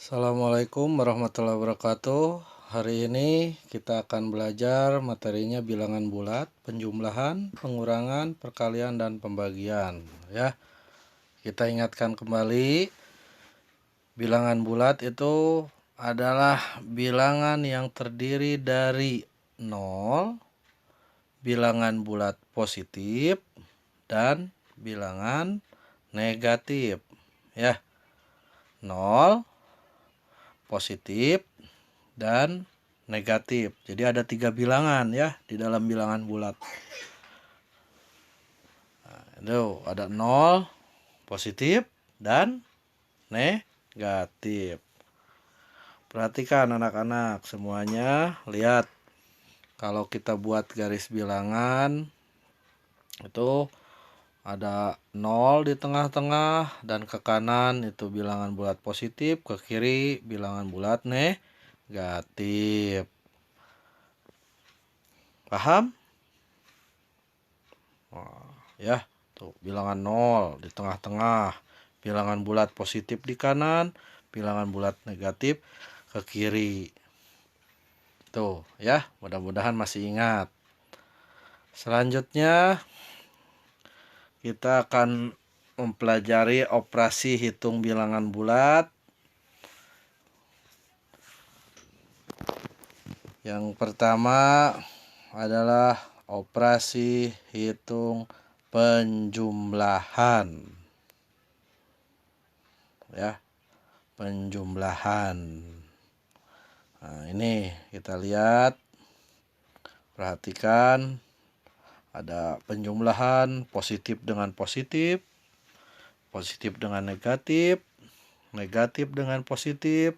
Assalamualaikum warahmatullahi wabarakatuh. Hari ini kita akan belajar materinya bilangan bulat, penjumlahan, pengurangan, perkalian, dan pembagian. Ya, kita ingatkan kembali, bilangan bulat itu adalah bilangan yang terdiri dari 0, bilangan bulat positif, dan bilangan negatif. Ya, 0, positif, dan negatif. Jadi ada 3 bilangan ya di dalam bilangan bulat. Itu ada 0, positif, dan negatif. Perhatikan anak-anak semuanya, lihat. Kalau kita buat garis bilangan itu ada 0 di tengah-tengah, dan ke kanan itu bilangan bulat positif, ke kiri bilangan bulat negatif. Paham? Ya, tuh bilangan 0 di tengah-tengah, bilangan bulat positif di kanan, bilangan bulat negatif ke kiri. Tuh ya, mudah-mudahan masih ingat. Selanjutnya kita akan mempelajari operasi hitung bilangan bulat. Yang pertama adalah operasi hitung penjumlahan. Ya, penjumlahan. Nah, ini kita lihat, perhatikan, ada penjumlahan positif dengan positif, positif dengan negatif, negatif dengan positif,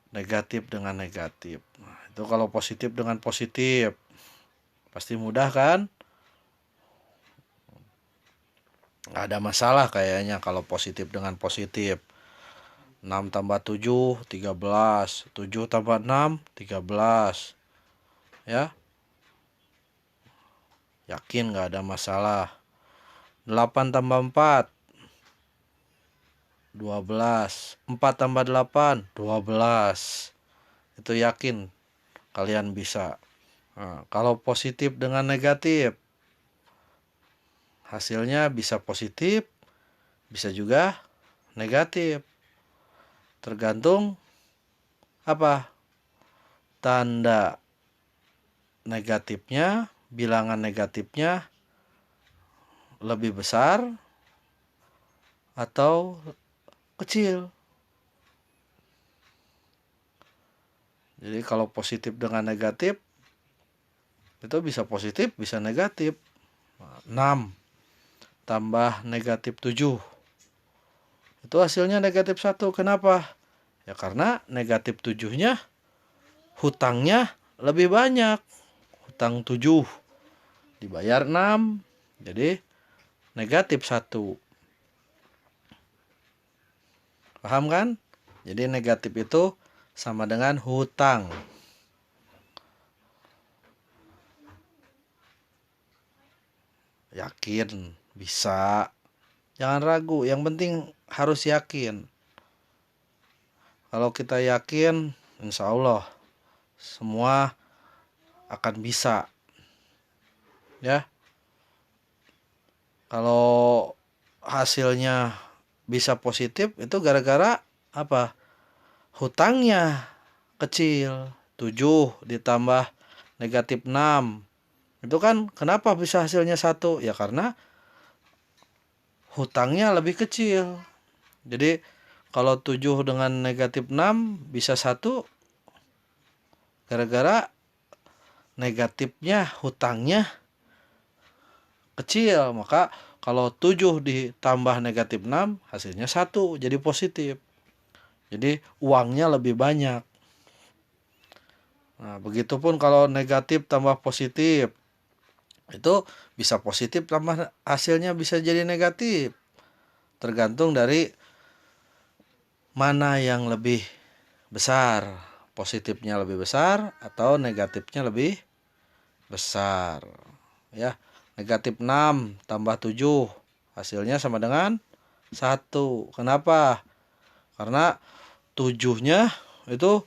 negatif dengan negatif. Nah, itu kalau positif dengan positif pasti mudah kan? Nggak ada masalah kayaknya kalau positif dengan positif. 6 tambah 7, 13. 7 tambah 6, 13. Ya. Yakin nggak ada masalah. 8 tambah 4, 12. 4 tambah 8, 12. Itu yakin kalian bisa. Nah, kalau positif dengan negatif, hasilnya bisa positif, bisa juga negatif. Tergantung apa? Tanda negatifnya, bilangan negatifnya lebih besar atau kecil. Jadi kalau positif dengan negatif itu bisa positif, bisa negatif. 6 tambah negatif 7. Itu hasilnya negatif 1. Kenapa? Ya karena negatif 7-nya hutangnya lebih banyak. Hutang 7 dibayar 6. Jadi negatif 1. Paham kan? Jadi negatif itu sama dengan hutang. Yakin bisa. Jangan ragu, yang penting harus yakin. Kalau kita yakin, insya Allah semua akan bisa. Ya. Kalau hasilnya bisa positif itu gara-gara apa? Hutangnya kecil. 7 ditambah negatif 6. Itu kan kenapa bisa hasilnya 1? Ya karena hutangnya lebih kecil. Jadi kalau 7 dengan negatif 6 bisa 1 gara-gara negatifnya hutangnya kecil. Maka kalau 7 ditambah negatif 6 hasilnya 1, jadi positif. Jadi uangnya lebih banyak. Nah, begitupun kalau negatif tambah positif. Itu bisa positif tambah hasilnya bisa jadi negatif. Tergantung dari mana yang lebih besar. Positifnya lebih besar atau negatifnya lebih besar. Ya, negatif 6 tambah 7 hasilnya sama dengan 1. Kenapa? Karena 7-nya itu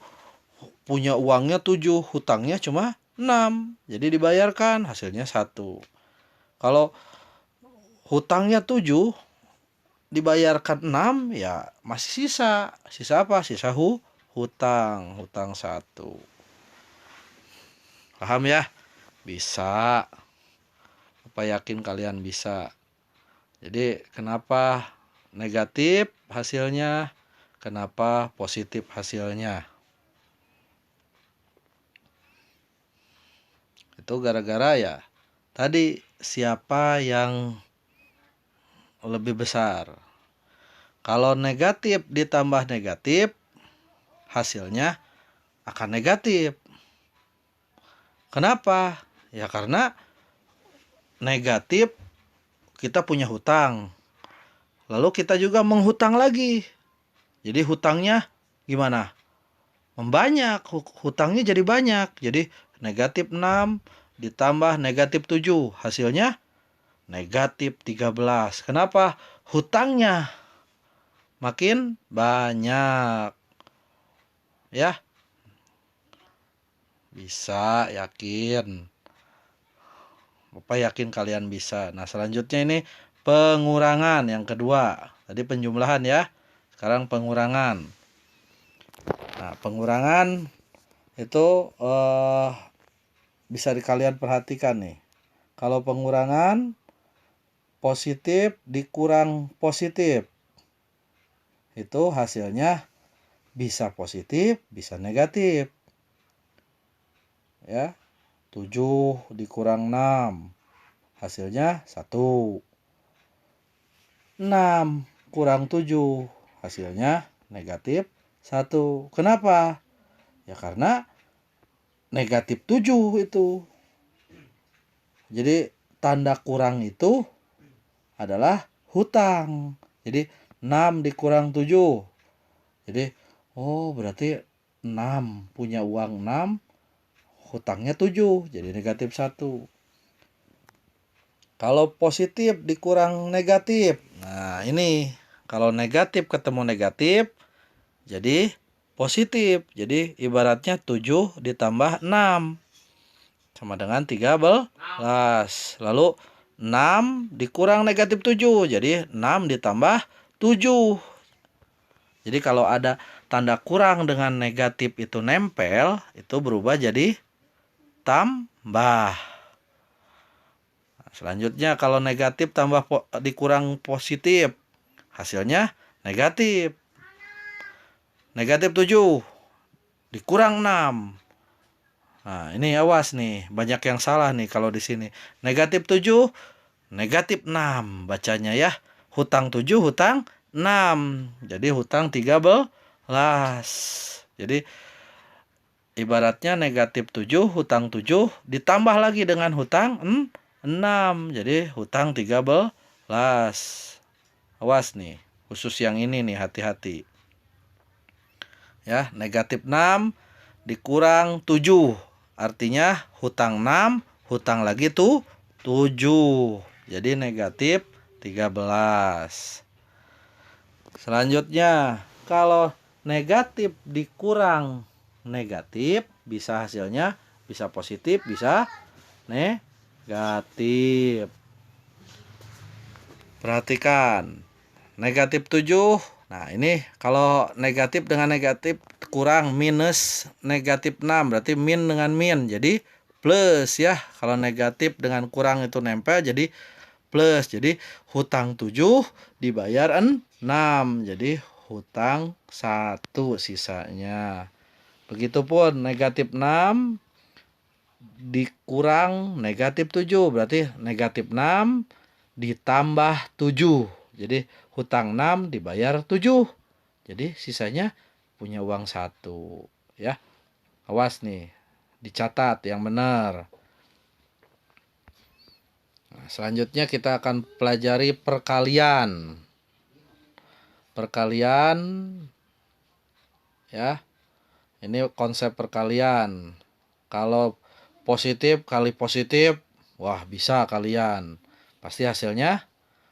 punya uangnya 7, hutangnya cuma 6. Jadi dibayarkan, hasilnya 1. Kalau hutangnya 7, dibayarkan 6, ya masih sisa. Sisa apa? Sisa hutang 1. Paham ya? Bisa. Apa yakin kalian bisa? Jadi kenapa negatif hasilnya? Kenapa positif hasilnya? Itu gara-gara ya tadi siapa yang lebih besar. Kalau negatif ditambah negatif, hasilnya akan negatif. Kenapa? Ya karena negatif kita punya hutang. Lalu kita juga menghutang lagi. Jadi hutangnya gimana? Membanyak, hutangnya jadi banyak. Jadi negatif 6 ditambah negatif 7. Hasilnya negatif 13. Kenapa? Hutangnya makin banyak. Ya, bisa, yakin. Bapak yakin kalian bisa. Nah, selanjutnya ini pengurangan yang kedua. Tadi penjumlahan ya. Sekarang pengurangan. Nah, pengurangan itu bisa kalian perhatikan nih. Kalau pengurangan positif dikurang positif, itu hasilnya bisa positif, bisa negatif. Ya, 7 dikurang 6, hasilnya 1. 6 kurang 7, hasilnya negatif 1. Kenapa? Ya karena negatif 7 itu. Jadi tanda kurang itu adalah hutang. Jadi 6 dikurang 7. Jadi berarti 6, punya uang 6, hutangnya 7, jadi negatif 1. Kalau positif dikurang negatif. Nah, ini kalau negatif ketemu negatif jadi positif. Jadi ibaratnya 7 ditambah 6 sama dengan 13. Lalu 6 dikurang negatif 7. Jadi 6 ditambah 7. Jadi kalau ada tanda kurang dengan negatif itu nempel, itu berubah jadi tambah. Selanjutnya kalau negatif tambah dikurang positif, hasilnya negatif. Negatif 7 dikurang 6. Nah, ini awas nih, banyak yang salah nih kalau di sini. Negatif 7, negatif 6 bacanya ya. Hutang 7, hutang 6. Jadi hutang 13. Jadi ibaratnya negatif 7, hutang 7 ditambah lagi dengan hutang 6. Jadi hutang 13. Awas nih, khusus yang ini nih, hati-hati. Ya, negatif 6 dikurang 7. Artinya hutang 6, hutang lagi tuh 7. Jadi negatif 13. Selanjutnya, kalau negatif dikurang negatif, bisa hasilnya bisa positif, bisa negatif. Perhatikan. Negatif 7. Nah, ini kalau negatif dengan negatif kurang minus negatif 6. Berarti min dengan min. Jadi plus ya. Kalau negatif dengan kurang itu nempel jadi plus. Jadi hutang 7 dibayar 6. Jadi hutang 1 sisanya. Begitupun negatif 6 dikurang negatif 7. Berarti negatif 6 ditambah 7. Jadi hutang 6 dibayar 7. Jadi sisanya punya uang 1. Ya. Awas nih. Dicatat yang benar. Nah, selanjutnya kita akan pelajari perkalian. Perkalian ya. Ini konsep perkalian. Kalau positif kali positif, wah bisa kalian. Pasti hasilnya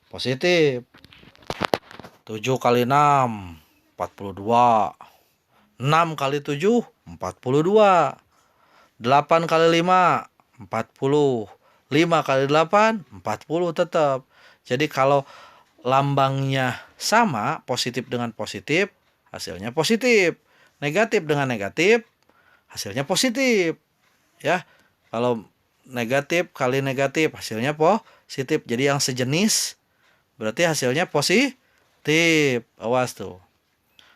positif. 7 kali 6, 42. 6 kali 7, 42. 8 kali 5, 40. 5 kali 8, 40 tetap. Jadi kalau lambangnya sama, positif dengan positif, hasilnya positif. Negatif dengan negatif, hasilnya positif. Ya. Kalau negatif kali negatif, hasilnya positif. Jadi yang sejenis berarti hasilnya positif. Awas tuh.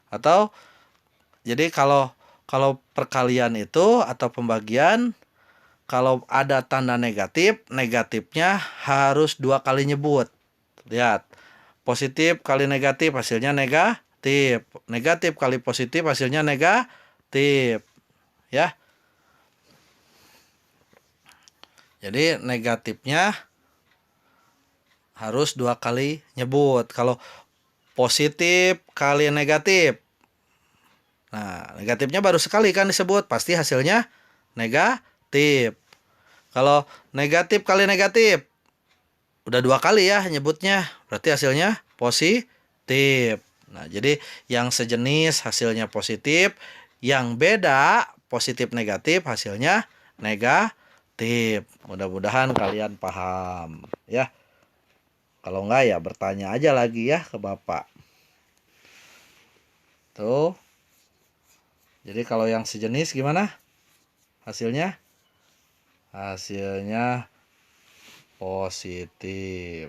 Atau jadi kalau perkalian itu atau pembagian, kalau ada tanda negatif, negatifnya harus 2 kali nyebut. Lihat, positif kali negatif hasilnya negatif. Negatif kali positif hasilnya negatif. Ya. Jadi negatifnya harus 2 kali nyebut. Kalau positif kali negatif, nah negatifnya baru sekali kan disebut, pasti hasilnya negatif. Kalau negatif kali negatif, udah 2 kali ya nyebutnya, berarti hasilnya positif. Nah, jadi yang sejenis hasilnya positif, yang beda positif negatif hasilnya negatif. Mudah-mudahan kalian paham ya. Kalau enggak ya bertanya aja lagi ya ke Bapak. Tuh. Jadi kalau yang sejenis gimana hasilnya? Hasilnya positif.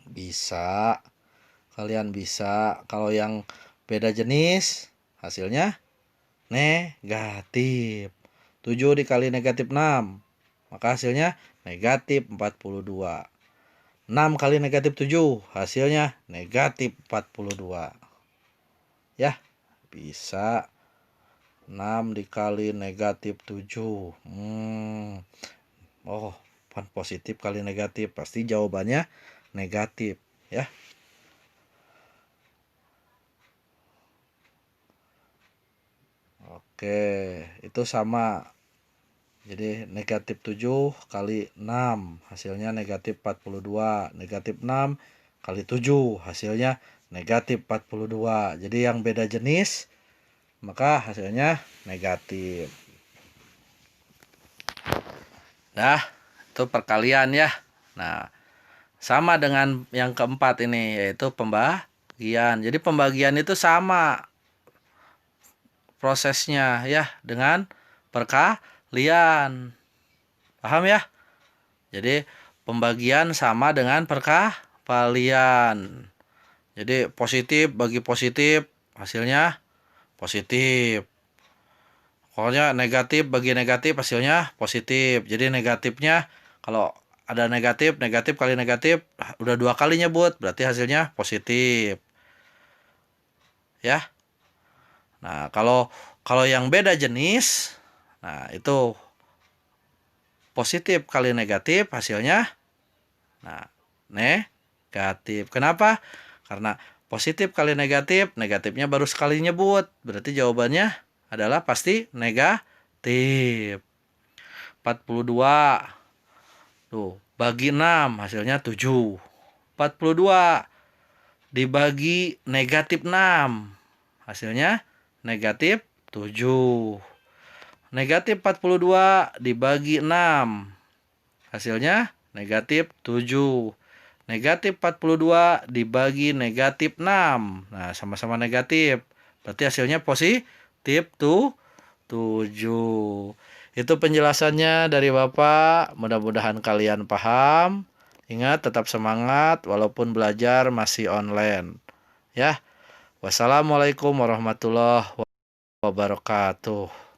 Bisa. Kalian bisa. Kalau yang beda jenis hasilnya negatif. 7 dikali negatif 6. Maka hasilnya negatif 42. 6 kali negatif 7. Hasilnya negatif 42. Ya, bisa. 6 dikali negatif 7. Oh, pan positif kali negatif. Pasti jawabannya negatif. Ya. Oke, itu sama. Jadi negatif 7 kali 6 hasilnya negatif 42. Negatif 6 kali 7 hasilnya negatif 42. Jadi yang beda jenis maka hasilnya negatif. Nah, itu perkalian ya. Nah, sama dengan yang keempat ini yaitu pembagian. Jadi pembagian itu sama prosesnya ya dengan perkalian. Paham ya? Jadi pembagian sama dengan perkalian. Jadi positif bagi positif hasilnya positif. Pokoknya negatif bagi negatif hasilnya positif. Jadi negatifnya kalau ada negatif, negatif kali negatif udah 2 kali nyebut, berarti hasilnya positif. Ya. Nah, kalau yang beda jenis, nah itu positif kali negatif hasilnya nah negatif. Kenapa? Karena positif kali negatif, negatifnya baru sekali nyebut, berarti jawabannya adalah pasti negatif. 42. Tuh, bagi 6 hasilnya 7. 42 dibagi negatif 6 hasilnya negatif 7. Negatif 42 dibagi 6 hasilnya negatif 7. Negatif 42 dibagi negatif 6. Nah, sama-sama negatif. Berarti hasilnya positif tuh 7. Itu penjelasannya dari Bapak. Mudah-mudahan kalian paham. Ingat, tetap semangat walaupun belajar masih online. Ya. Wassalamualaikum warahmatullahi wabarakatuh.